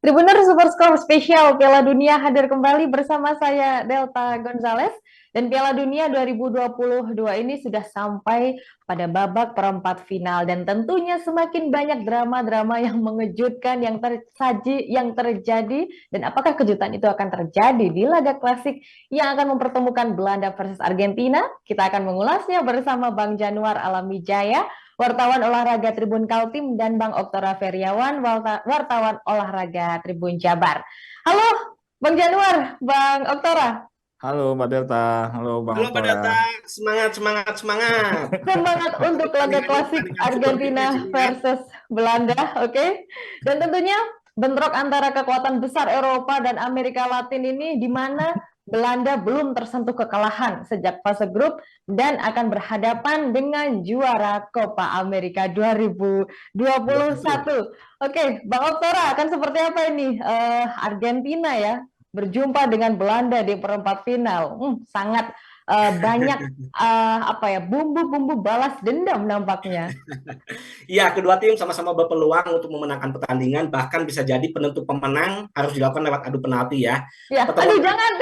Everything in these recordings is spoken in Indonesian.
Tribuners Super Score spesial Piala Dunia hadir kembali bersama saya Delta Gonzalez dan Piala Dunia 2022 ini sudah sampai pada babak perempat final dan tentunya semakin banyak drama-drama yang mengejutkan yang terjadi dan apakah kejutan itu akan terjadi di laga klasik yang akan mempertemukan Belanda versus Argentina? Kita akan mengulasnya bersama Bang Januar Alamwijaya, wartawan olahraga Tribun Kaltim, dan Bang Oktora Feriawan, wartawan olahraga Tribun Jabar. Halo Bang Januar, Bang Oktora. Halo Mbak Delta, halo Bang Halo Mbak Oktora. Data, semangat, semangat, semangat. Semangat untuk laga klasik Pertandingan super Argentina finish ini kan. versus Belanda, oke? Dan tentunya bentrok antara kekuatan besar Eropa dan Amerika Latin ini di mana Belanda belum tersentuh kekalahan sejak fase grup dan akan berhadapan dengan juara Copa America 2021. Oke, Bang Oktora, akan seperti apa ini? Argentina ya berjumpa dengan Belanda di perempat final. Sangat banyak bumbu-bumbu balas dendam nampaknya. Iya, kedua tim sama-sama berpeluang untuk memenangkan pertandingan, bahkan bisa jadi penentu pemenang harus dilakukan lewat adu penalti ya. Ya, Pertemuan aduh jangan.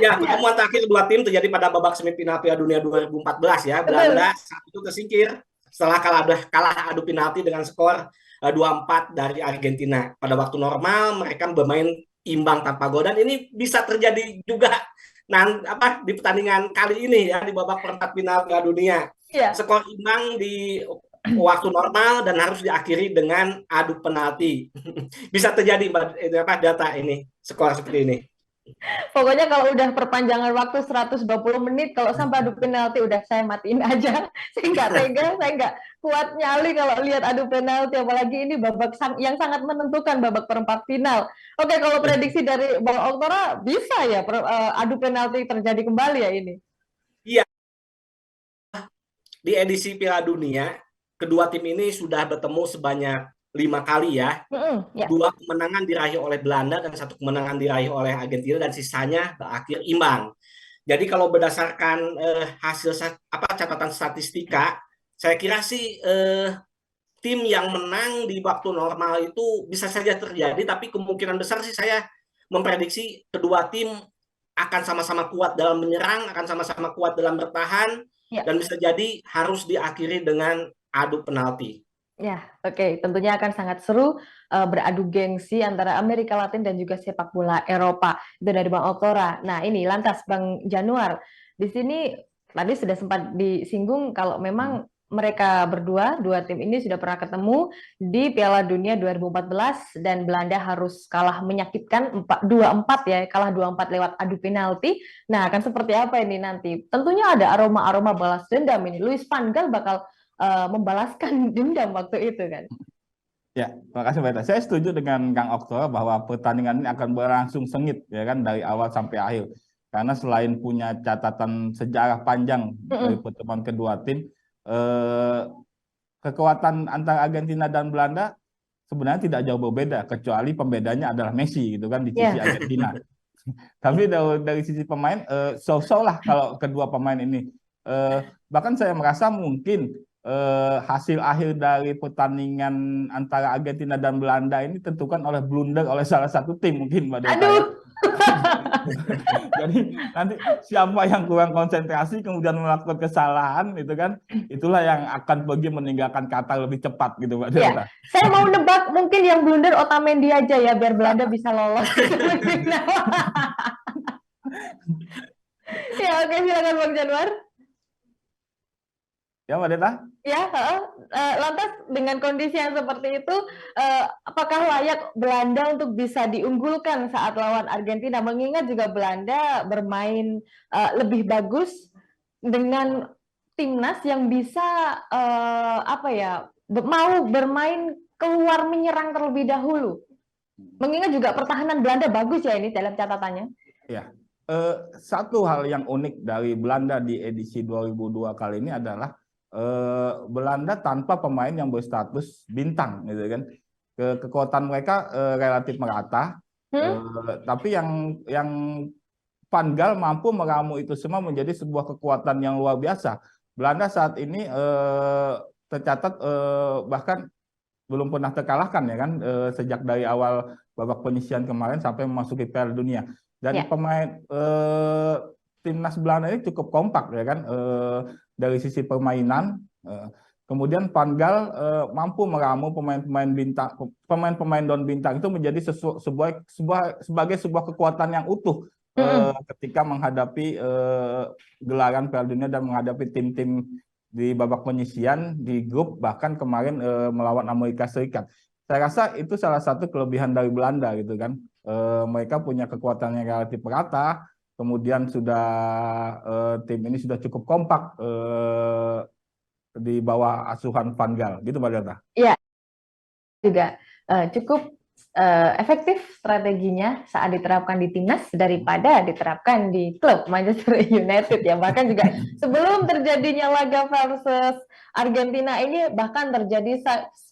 Ya, pertemuan terakhir kedua tim terjadi pada babak semifinal Piala Dunia 2014 ya. betul. Belanda saat itu tersingkir setelah kalah adu penalti dengan skor 2-4 dari Argentina. Pada waktu normal mereka bermain imbang tanpa gol dan ini bisa terjadi juga di pertandingan kali ini ya di babak perempat final Piala Dunia. Ya. Skor imbang di waktu normal dan harus diakhiri dengan adu penalti. Bisa terjadi data ini skor seperti ini. Pokoknya kalau udah perpanjangan waktu 120 menit, kalau sampai adu penalti udah saya matiin aja. Saya nggak tega, saya nggak kuat nyali kalau lihat adu penalti, apalagi ini babak yang sangat menentukan, babak perempat final. Oke, kalau prediksi dari Bang Oktora, bisa ya adu penalti terjadi kembali ya ini? Iya, di edisi Piala Dunia, kedua tim ini sudah bertemu sebanyak 5 kali ya. Ya. 2 kemenangan diraih oleh Belanda dan 1 kemenangan diraih oleh Argentina dan sisanya berakhir imbang. Jadi kalau berdasarkan hasil catatan statistika, saya kira sih tim yang menang di waktu normal itu bisa saja terjadi, tapi kemungkinan besar sih saya memprediksi kedua tim akan sama-sama kuat dalam menyerang, akan sama-sama kuat dalam bertahan, dan bisa jadi harus diakhiri dengan adu penalti. Ya, oke. Tentunya akan sangat seru beradu gengsi antara Amerika Latin dan juga sepak bola Eropa. Itu dari Bang Oktora. Nah, ini lantas Bang Januar. Di sini tadi sudah sempat disinggung kalau memang mereka dua tim ini sudah pernah ketemu di Piala Dunia 2014 dan Belanda harus kalah menyakitkan 2-4 ya, kalah 2-4 lewat adu penalti. Nah, akan seperti apa ini nanti? Tentunya ada aroma-aroma balas dendam ini. Louis van Gaal bakal membalaskan dendam waktu itu kan. Ya, terima kasih Mbak Delta. Saya setuju dengan Kang Oktora bahwa pertandingan ini akan berlangsung sengit ya kan dari awal sampai akhir. Karena selain punya catatan sejarah panjang dari pertemuan kedua tim, kekuatan antara Argentina dan Belanda sebenarnya tidak jauh berbeda, kecuali pembedanya adalah Messi gitu kan di sisi Argentina. Tapi dari sisi pemain, so-so lah kalau kedua pemain ini. Bahkan saya merasa mungkin hasil akhir dari pertandingan antara Argentina dan Belanda ini tentukan oleh blunder oleh salah satu tim mungkin Mbak Delta. Aduh. Jadi nanti siapa yang kurang konsentrasi kemudian melakukan kesalahan itu kan, itulah yang akan pergi meninggalkan Qatar lebih cepat gitu Mbak Delta. Saya mau nebak mungkin yang blunder Otamendi aja ya biar Belanda bisa lolos. Ya oke, silakan Bang Januar. Ya Mbak Delta? Ya, lantas dengan kondisi yang seperti itu, apakah layak Belanda untuk bisa diunggulkan saat lawan Argentina? Mengingat juga Belanda bermain lebih bagus dengan timnas yang bisa mau bermain keluar menyerang terlebih dahulu. Mengingat juga pertahanan Belanda bagus ya ini dalam catatannya. Ya, satu hal yang unik dari Belanda di edisi 2002 kali ini adalah Belanda tanpa pemain yang berstatus bintang gitu kan. Kekuatan mereka relatif merata, tapi yang Van Gaal mampu meramu itu semua menjadi sebuah kekuatan yang luar biasa. Belanda saat ini tercatat bahkan belum pernah terkalahkan ya kan, sejak dari awal babak penyisihan kemarin sampai memasuki Piala Dunia. Dan Ya. pemain timnas Belanda ini cukup kompak ya kan, dari sisi permainan. Kemudian Van Gaal mampu meramu pemain-pemain bintang, pemain-pemain non bintang itu menjadi sebagai sebuah kekuatan yang utuh ketika menghadapi gelaran Piala Dunia dan menghadapi tim-tim di babak penyisihan di grup, bahkan kemarin melawan Amerika Serikat. Saya rasa itu salah satu kelebihan dari Belanda gitu kan. Mereka punya kekuatan yang relatif merata, kemudian sudah tim ini sudah cukup kompak di bawah asuhan Van Gaal, gitu Mbak Delta. Iya, juga cukup efektif strateginya saat diterapkan di timnas daripada diterapkan di klub Manchester United ya. Bahkan juga sebelum terjadinya laga versus Argentina ini bahkan terjadi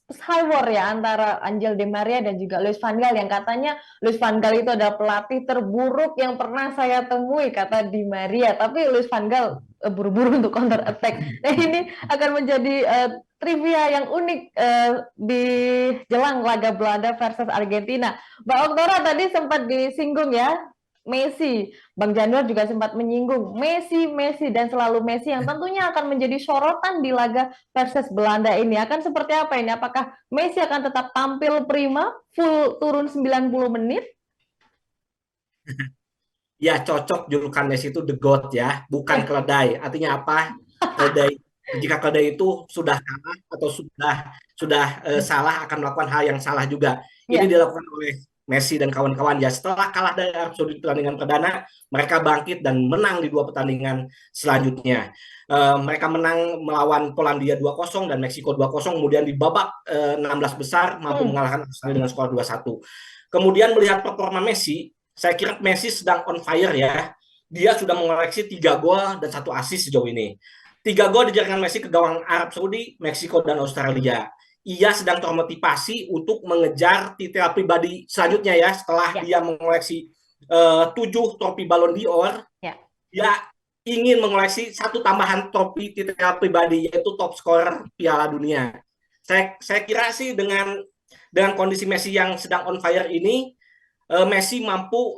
high war ya antara Angel Di Maria dan juga Louis van Gaal, yang katanya Louis van Gaal itu adalah pelatih terburuk yang pernah saya temui, kata Di Maria. Tapi Louis van Gaal buru-buru untuk counter attack. Nah, ini akan menjadi trivia yang unik di jelang laga Belanda versus Argentina. Mbak Oktora tadi sempat disinggung ya, Messi. Bang Januar juga sempat menyinggung Messi dan selalu Messi yang tentunya akan menjadi sorotan di laga versus Belanda ini. Akan seperti apa ini? Apakah Messi akan tetap tampil prima, full turun 90 menit? Ya, cocok julukan Messi itu the GOAT ya, bukan keledai. Artinya apa? Keledai, jika keledai itu sudah kalah atau sudah salah, akan melakukan hal yang salah juga. Ini dilakukan oleh Messi dan kawan-kawan ya. Setelah kalah dari Arab Saudi pertandingan perdana, mereka bangkit dan menang di 2 pertandingan selanjutnya. Mereka menang melawan Polandia 2-0 dan Meksiko 2-0, kemudian di babak 16 besar mampu mengalahkan Australia dengan skor 2-1. Kemudian melihat performa Messi, saya kira Messi sedang on fire ya. Dia sudah mengoleksi 3 gol dan 1 assist sejauh ini. 3 gol dijaringkan Messi ke gawang Arab Saudi, Meksiko, dan Australia. Ia sedang termotivasi untuk mengejar titel pribadi selanjutnya ya. Setelah dia mengoleksi 7 trofi Ballon d'Or, dia ingin mengoleksi 1 tambahan trofi titel pribadi, yaitu top scorer Piala Dunia. Saya kira sih dengan kondisi Messi yang sedang on fire ini, Messi mampu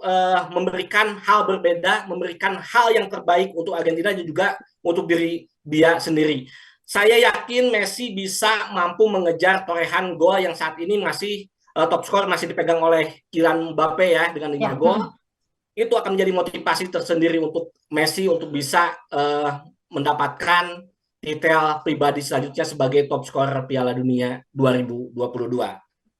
memberikan hal berbeda, memberikan hal yang terbaik untuk Argentina dan juga untuk diri dia sendiri. Saya yakin Messi bisa mampu mengejar torehan gol yang saat ini masih top skor masih dipegang oleh Kylian Mbappe ya dengan 5 gol. Itu akan menjadi motivasi tersendiri untuk Messi untuk bisa mendapatkan titel pribadi selanjutnya sebagai top scorer Piala Dunia 2022.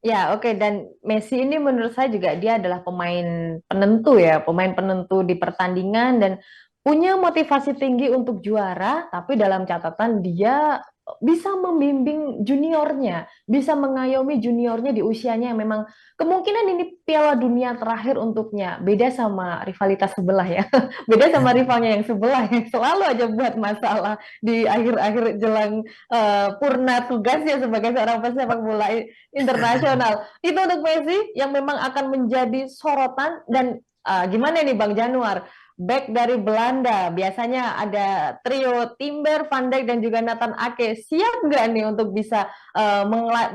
Ya, oke. Dan Messi ini menurut saya juga dia adalah pemain penentu ya, pemain penentu di pertandingan dan punya motivasi tinggi untuk juara, tapi dalam catatan dia bisa membimbing juniornya, bisa mengayomi juniornya di usianya yang memang kemungkinan ini Piala Dunia terakhir untuknya. Beda sama rivalitas sebelah ya, beda sama rivalnya yang sebelah yang selalu aja buat masalah di akhir-akhir jelang purna tugasnya sebagai seorang pesepak bola internasional. Itu untuk Messi yang memang akan menjadi sorotan. Dan gimana nih Bang Januar? Back dari Belanda, biasanya ada trio Timber, Van Dijk, dan juga Nathan Ake. Siap nggak nih untuk bisa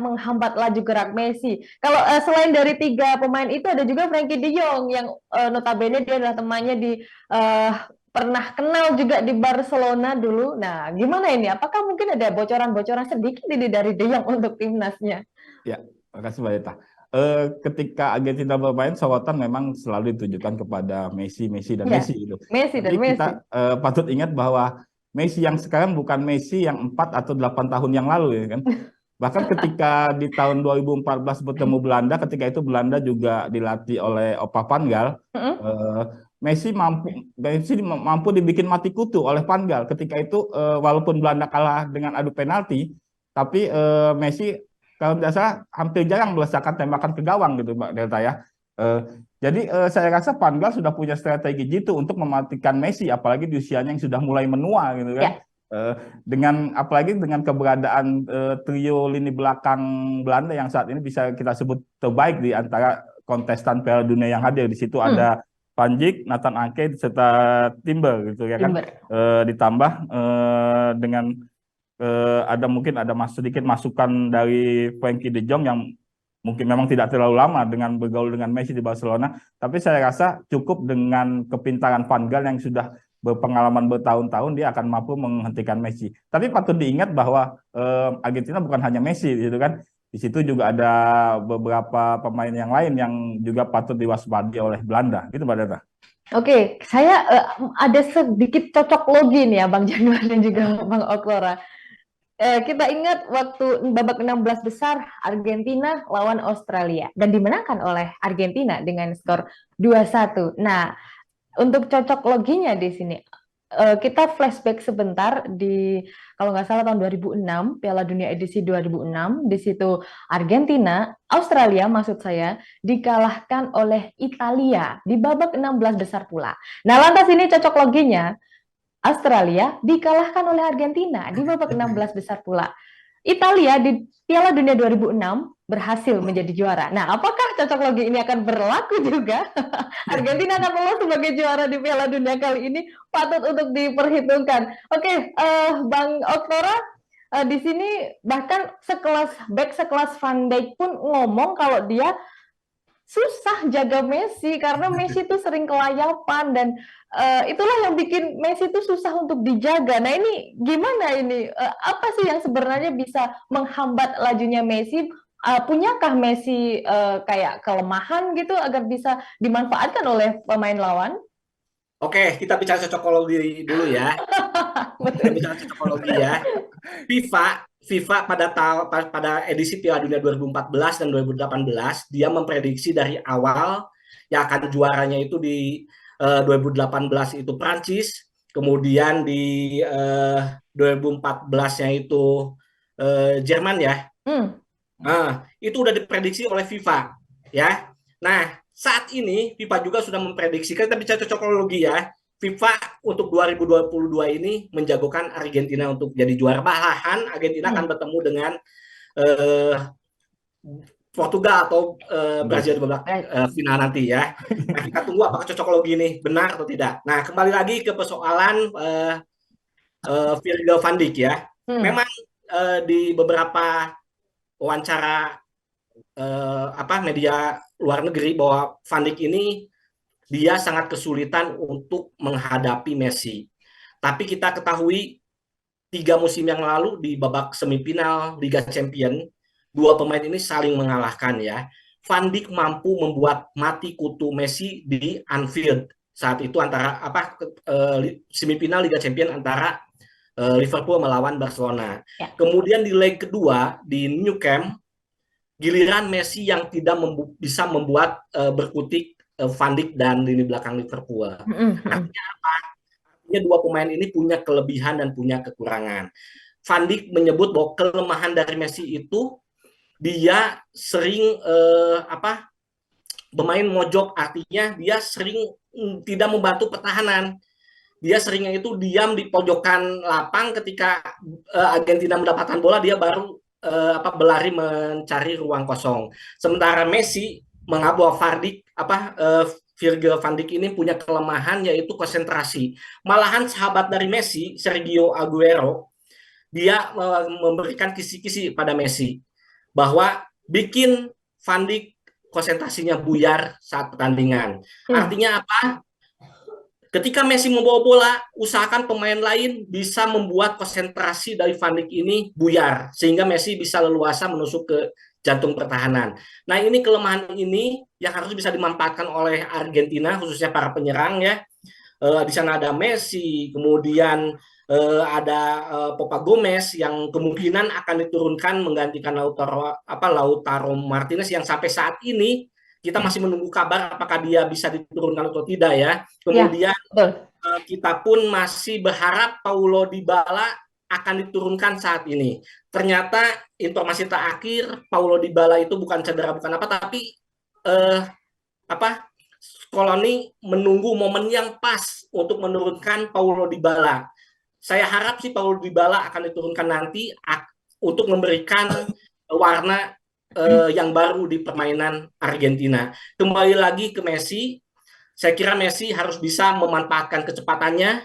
menghambat laju gerak Messi? Kalau selain dari 3 pemain itu, ada juga Frenkie de Jong yang notabene dia adalah temannya pernah kenal juga di Barcelona dulu. Nah, gimana ini? Apakah mungkin ada bocoran-bocoran sedikit ini dari de Jong untuk timnasnya? Ya, makasih Mbak Eta. Ketika Argentina bermain, sorotan memang selalu ditujukan kepada Messi dan Messi gitu. Tapi kita patut ingat bahwa Messi yang sekarang bukan Messi yang 4 atau 8 tahun yang lalu ya kan. Bahkan ketika di tahun 2014 bertemu Belanda, ketika itu Belanda juga dilatih oleh Opa Van Gaal, Messi mampu dibikin mati kutu oleh Van Gaal. Ketika itu walaupun Belanda kalah dengan adu penalti, tapi Messi kalau tidak salah hampir jarang melesakkan tembakan ke gawang gitu Mbak Delta ya. Jadi saya rasa Van Gaal sudah punya strategi gitu untuk mematikan Messi, apalagi di usianya yang sudah mulai menua gitu kan. Apalagi dengan keberadaan trio lini belakang Belanda yang saat ini bisa kita sebut terbaik di antara kontestan Piala Dunia yang hadir. Di situ ada Van Dijk, Nathan Ake serta Timber gitu ya kan. Ditambah dengan ada mungkin ada sedikit masukan dari Frankie De Jong yang mungkin memang tidak terlalu lama dengan bergaul dengan Messi di Barcelona, tapi saya rasa cukup dengan kepintaran Van Gaal yang sudah berpengalaman bertahun-tahun dia akan mampu menghentikan Messi. Tapi patut diingat bahwa Argentina bukan hanya Messi gitu kan. Di situ juga ada beberapa pemain yang lain yang juga patut diwaspadai oleh Belanda. Gitu Mbak Data. Oke, saya ada sedikit cocok logi nih ya Bang Januar dan juga Bang Oklora. Kita ingat waktu babak 16 besar Argentina lawan Australia dan dimenangkan oleh Argentina dengan skor 2-1. Nah, untuk cocok loginya di sini, kita flashback sebentar di kalau nggak salah tahun 2006, Piala Dunia edisi 2006, di situ Argentina, Australia maksud saya, dikalahkan oleh Italia di babak 16 besar pula. Nah, lantas ini cocok loginya, Australia dikalahkan oleh Argentina di babak 16 besar pula. Italia di Piala Dunia 2006 berhasil menjadi juara. Nah, apakah cocok logi ini akan berlaku juga? Argentina akan lolos sebagai juara di Piala Dunia kali ini, patut untuk diperhitungkan. Oke, Bang Oktora, di sini bahkan sekelas Van Dijk pun ngomong kalau dia susah jaga Messi karena Messi itu sering kelayapan dan itulah yang bikin Messi itu susah untuk dijaga. Nah ini gimana ini? Apa sih yang sebenarnya bisa menghambat lajunya Messi? Punyakah Messi kayak kelemahan gitu agar bisa dimanfaatkan oleh pemain lawan? Oke, kita bicara cocokologi dulu ya. Kita bicara cocokologi ya. FIFA pada edisi Piala Dunia 2014 dan 2018 dia memprediksi dari awal yang akan juaranya itu di 2018 itu Prancis, kemudian di 2014-nya itu Jerman ya. Nah, itu udah diprediksi oleh FIFA ya. Nah, saat ini FIFA juga sudah memprediksikan, kita bicara cocokologi ya. FIFA untuk 2022 ini menjagokan Argentina untuk jadi juara. Malahan Argentina akan bertemu dengan Portugal atau Brazil di babak final nanti ya. Nah, kita tunggu apakah cocokologi ini benar atau tidak. Nah, kembali lagi ke persoalan Virgil van Dijk ya. Memang di beberapa wawancara media luar negeri bahwa Van Dijk ini dia sangat kesulitan untuk menghadapi Messi. Tapi kita ketahui 3 musim yang lalu di babak semifinal Liga Champions, 2 pemain ini saling mengalahkan ya. Van Dijk mampu membuat mati kutu Messi di Anfield saat itu antara semifinal Liga Champions antara Liverpool melawan Barcelona. Ya. Kemudian di leg kedua di Nou Camp, giliran Messi yang tidak bisa membuat berkutik Van Dijk dan lini belakang Liverpool. Artinya apa? Artinya 2 pemain ini punya kelebihan dan punya kekurangan. Van Dijk menyebut bahwa kelemahan dari Messi itu dia sering bermain mojok, artinya dia sering tidak membantu pertahanan. Dia seringnya itu diam di pojokan lapang ketika Argentina mendapatkan bola, dia baru berlari mencari ruang kosong. Sementara Messi mengaku Virgil van Dijk ini punya kelemahan yaitu konsentrasi. Malahan sahabat dari Messi, Sergio Aguero, dia memberikan kisi-kisi pada Messi bahwa bikin Van Dijk konsentrasinya buyar saat pertandingan. Artinya apa? Ketika Messi membawa bola, usahakan pemain lain bisa membuat konsentrasi dari Van Dijk ini buyar sehingga Messi bisa leluasa menusuk ke jantung pertahanan. Nah, ini kelemahan ini yang harus bisa dimanfaatkan oleh Argentina, khususnya para penyerang ya. Di sana ada Messi, kemudian ada Papa Gomez yang kemungkinan akan diturunkan menggantikan Lautaro Martinez yang sampai saat ini kita masih menunggu kabar apakah dia bisa diturunkan atau tidak ya. Kemudian kita pun masih berharap Paulo Dybala akan diturunkan saat ini. Ternyata informasi terakhir Paulo Dybala itu bukan cedera, bukan apa, tapi Scaloni menunggu momen yang pas untuk menurunkan Paulo Dybala. Saya harap sih Paulo Dybala akan diturunkan nanti untuk memberikan warna yang baru di permainan Argentina. Kembali lagi ke Messi, saya kira Messi harus bisa memanfaatkan kecepatannya,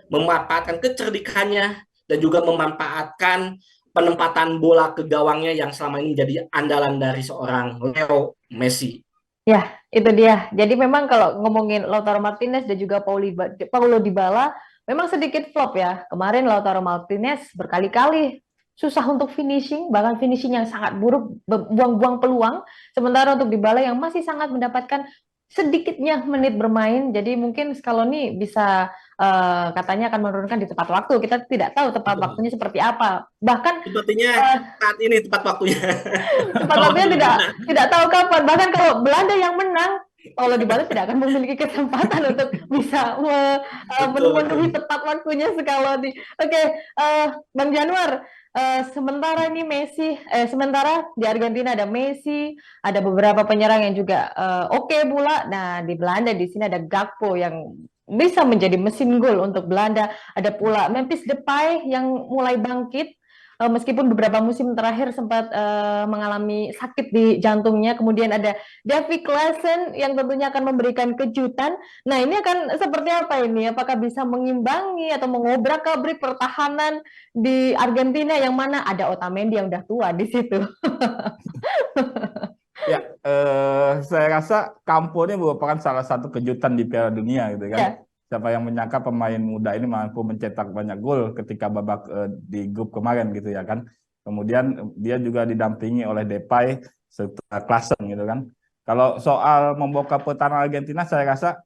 memanfaatkan kecerdikannya, dan juga memanfaatkan penempatan bola ke gawangnya yang selama ini menjadi andalan dari seorang Leo Messi. Ya, itu dia. Jadi memang kalau ngomongin Lautaro Martinez dan juga Paulo Dybala, memang sedikit flop ya. Kemarin Lautaro Martinez berkali-kali susah untuk finishing, bahkan finishing yang sangat buruk, buang-buang peluang. Sementara untuk Dybala yang masih sangat mendapatkan sedikitnya menit bermain, jadi mungkin Scaloni bisa katanya akan menurunkan di tepat waktu. Kita tidak tahu tepat waktunya seperti apa. Bahkan Sepertinya saat ini tepat waktunya. tepat waktunya tidak tahu kapan. Bahkan kalau Belanda yang menang, Paulo Dybala tidak akan memiliki kesempatan untuk bisa memenuhi tepat waktunya Scaloni. Oke, Bang Januar, sementara ini sementara di Argentina ada Messi, ada beberapa penyerang yang juga oke pula. Nah, di Belanda di sini ada Gakpo yang bisa menjadi mesin gol untuk Belanda. Ada pula Memphis Depay yang mulai bangkit. Meskipun beberapa musim terakhir sempat mengalami sakit di jantungnya. Kemudian ada Davy Klaassen yang tentunya akan memberikan kejutan. Nah, ini akan seperti apa ini? Apakah bisa mengimbangi atau mengobrak-abrik pertahanan di Argentina yang mana ada Otamendi yang udah tua di situ? Ya, saya rasa Campo ini merupakan salah satu kejutan di Piala Dunia gitu kan. Ya. Siapa yang menyangka pemain muda ini mampu mencetak banyak gol ketika babak di grup kemarin gitu ya kan. Kemudian dia juga didampingi oleh Depay serta Klaassen gitu kan. Kalau soal membawa pertahanan Argentina, saya rasa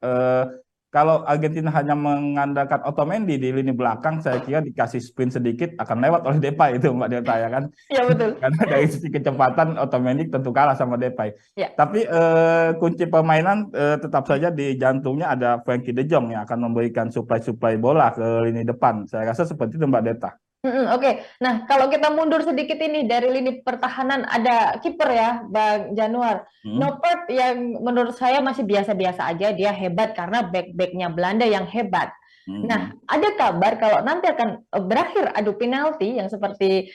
kalau Argentina hanya mengandalkan Otamendi di lini belakang, saya kira dikasih sprint sedikit akan lewat oleh Depay itu Mbak Delta ya kan. Iya betul. Karena dari sisi kecepatan Otamendi tentu kalah sama Depay. Ya. Tapi kunci permainan tetap saja di jantungnya ada Frenkie de Jong yang akan memberikan suplai bola ke lini depan. Saya rasa seperti itu Mbak Delta. Oke. Nah, kalau kita mundur sedikit ini dari lini pertahanan, ada kiper ya, Bang Januar. Noppert yang menurut saya masih biasa-biasa aja, dia hebat karena back-backnya Belanda yang hebat. Nah, ada kabar kalau nanti akan berakhir adu penalti yang seperti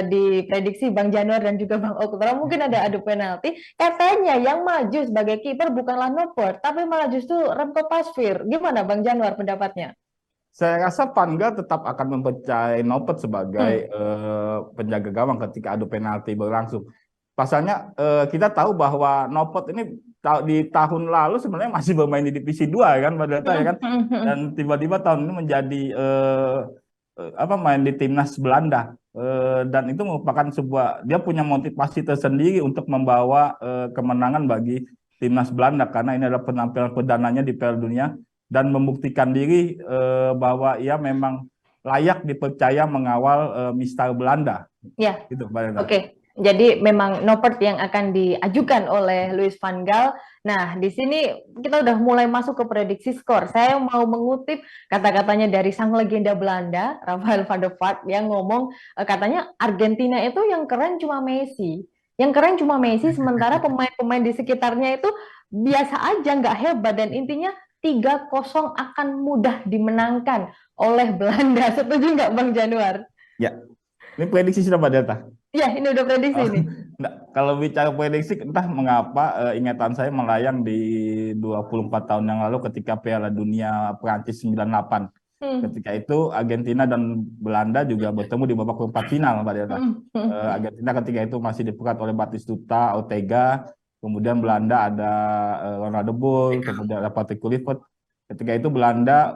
diprediksi Bang Januar dan juga Bang Oktora, mungkin ada adu penalti. Katanya yang maju sebagai kiper bukanlah Noppert, tapi malah justru Remco Pasveer. Gimana Bang Januar pendapatnya? Saya rasa Van Gaal tetap akan mempercayai Noppert sebagai penjaga gawang ketika adu penalti berlangsung. Pasalnya kita tahu bahwa Noppert ini di tahun lalu sebenarnya masih bermain di divisi 2 kan Mbak Delta ya kan. Dan tiba-tiba tahun ini menjadi main di timnas Belanda. Dan itu merupakan dia punya motivasi tersendiri untuk membawa kemenangan bagi timnas Belanda karena ini adalah penampilan perdananya di Piala Dunia. Dan membuktikan diri bahwa ia memang layak dipercaya mengawal Mistar Belanda. Ya. Gitu, Oke. Jadi memang Noppert yang akan diajukan oleh Louis van Gaal. Nah, di sini kita udah mulai masuk ke prediksi skor. Saya mau mengutip kata-katanya dari sang legenda Belanda, Rafael van der Vaart, yang ngomong katanya Argentina itu yang keren cuma Messi. Yang keren cuma Messi, sementara pemain-pemain di sekitarnya itu biasa aja, nggak hebat. Dan intinya 3-0 akan mudah dimenangkan oleh Belanda. Setuju nggak Bang Januar? Ya, ini prediksi sudah Mbak Delta? Ya, ini udah prediksi nih. Kalau bicara prediksi, entah mengapa ingatan saya melayang di 24 tahun yang lalu ketika Piala Dunia Prancis 98. Ketika itu Argentina dan Belanda juga bertemu di babak perempat final Mbak Delta. Argentina ketika itu masih dipegat oleh Batistuta, Ortega. Kemudian Belanda ada Ronald de Boer, kemudian ada Patrick Kluivert. Ketika itu Belanda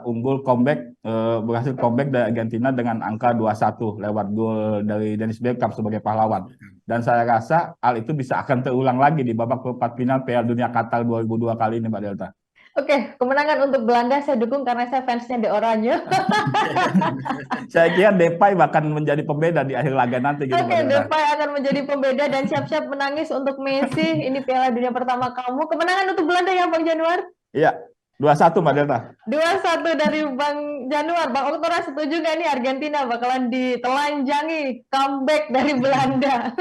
berhasil comeback dari Argentina dengan angka 2-1 lewat gol dari Dennis Bergkamp sebagai pahlawan. Dan saya rasa hal itu akan terulang lagi di babak perempat final Piala Dunia Qatar 2002 kali ini Mbak Delta. Oke, kemenangan untuk Belanda saya dukung karena saya fansnya De Oranje. Saya kira Depay bahkan menjadi pembeda di akhir laga nanti. Gitu, Oke, Depay akan menjadi pembeda dan siap-siap menangis untuk Messi. Ini Piala Dunia pertama kamu. Kemenangan untuk Belanda ya Bang Januar? Iya, 2-1 Mbak Delta. 2-1 dari Bang Januar. Bang Oktora setuju nggak nih Argentina bakalan ditelanjangi comeback dari Belanda?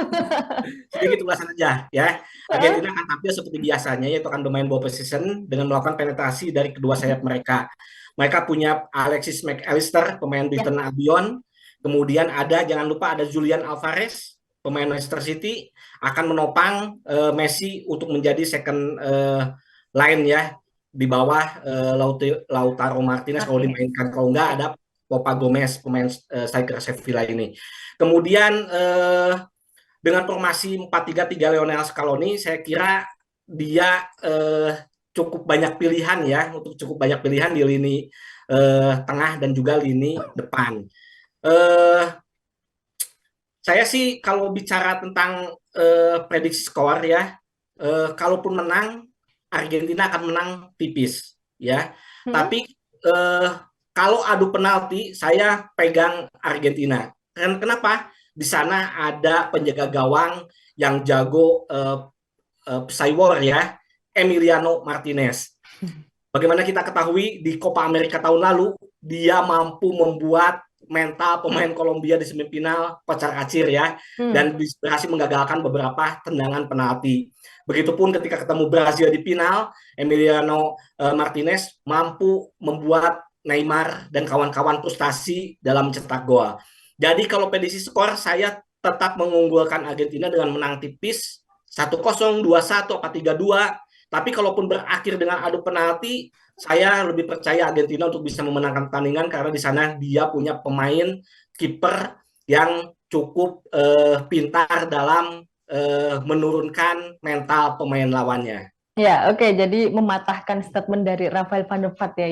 Sedikit ulasan aja ya. Argentina akan tampil seperti biasanya, yaitu akan bermain ball position dengan melakukan penetrasi dari kedua sayap mereka. Mereka punya Alexis McAllister, pemain Brighton Albion. Kemudian jangan lupa ada Julian Alvarez, pemain Leicester City, akan menopang Messi untuk menjadi second line ya, di bawah Lautaro Martinez kalau dimainkan. Kalau enggak ada Popa Gomez, pemain striker Sevilla ini. Kemudian dengan formasi 4-3-3 Lionel Scaloni, saya kira dia cukup banyak pilihan ya, untuk cukup banyak pilihan di lini tengah dan juga lini depan. Saya sih kalau bicara tentang prediksi skor ya, kalaupun menang, Argentina akan menang tipis ya. Tapi kalau adu penalti, saya pegang Argentina. Kenapa? Di sana ada penjaga gawang yang jago Psywar ya, Emiliano Martinez. Bagaimana kita ketahui di Copa America tahun lalu, dia mampu membuat mental pemain Kolombia di semifinal kocar-kacir ya, dan berhasil menggagalkan beberapa tendangan penalti. Begitupun ketika ketemu Brazil di final, Emiliano Martinez mampu membuat Neymar dan kawan-kawan frustasi dalam mencetak gol. Jadi kalau prediksi skor, saya tetap mengunggulkan Argentina dengan menang tipis 1-0, 2-1, atau 3-2. Tapi kalaupun berakhir dengan adu penalti, saya lebih percaya Argentina untuk bisa memenangkan pertandingan karena di sana dia punya pemain kiper yang cukup pintar dalam menurunkan mental pemain lawannya. Ya, oke. Jadi mematahkan statement dari Rafael van der Vaart ya,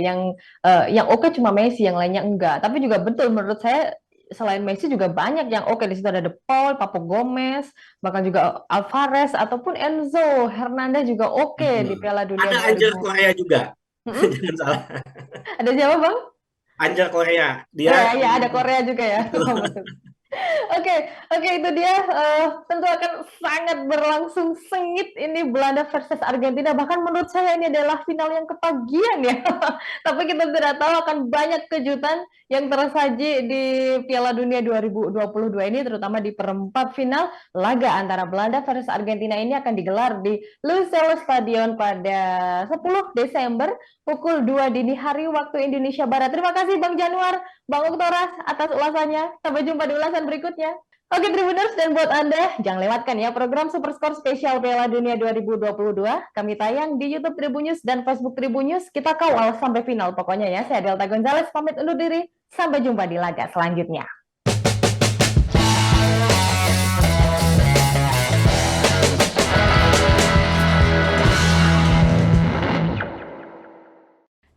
yang oke cuma Messi, yang lainnya enggak. Tapi juga betul menurut saya, selain Messi juga banyak yang oke. Di situ ada De Paul, Papu Gomez, bahkan juga Alvarez ataupun Enzo Hernandez juga oke di Piala Dunia. Ada Angel Korea juga. Jangan salah. Ada siapa, Bang? Angel Korea. Dia ya, ada Korea juga ya. Oke, itu dia. Tentu akan sangat berlangsung sengit ini Belanda versus Argentina. Bahkan menurut saya ini adalah final yang ketagihan ya. Tapi kita tidak tahu, akan banyak kejutan yang tersaji di Piala Dunia 2022 ini, terutama di perempat final. Laga antara Belanda versus Argentina ini akan digelar di Lusail Stadion pada 10 Desember pukul 2 dini hari waktu Indonesia Barat. Terima kasih Bang Januar, Bang Oktoras atas ulasannya. Sampai jumpa di ulasan berikutnya. Oke Tribuners, dan buat Anda, jangan lewatkan ya program Super Skor spesial Piala Dunia 2022. Kami tayang di YouTube Tribun News dan Facebook Tribun News. Kita kawal sampai final pokoknya ya. Saya Delta Gonzales, pamit undur diri. Sampai jumpa di laga selanjutnya.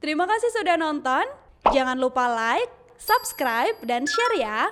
Terima kasih sudah nonton. Jangan lupa like, subscribe, dan share ya.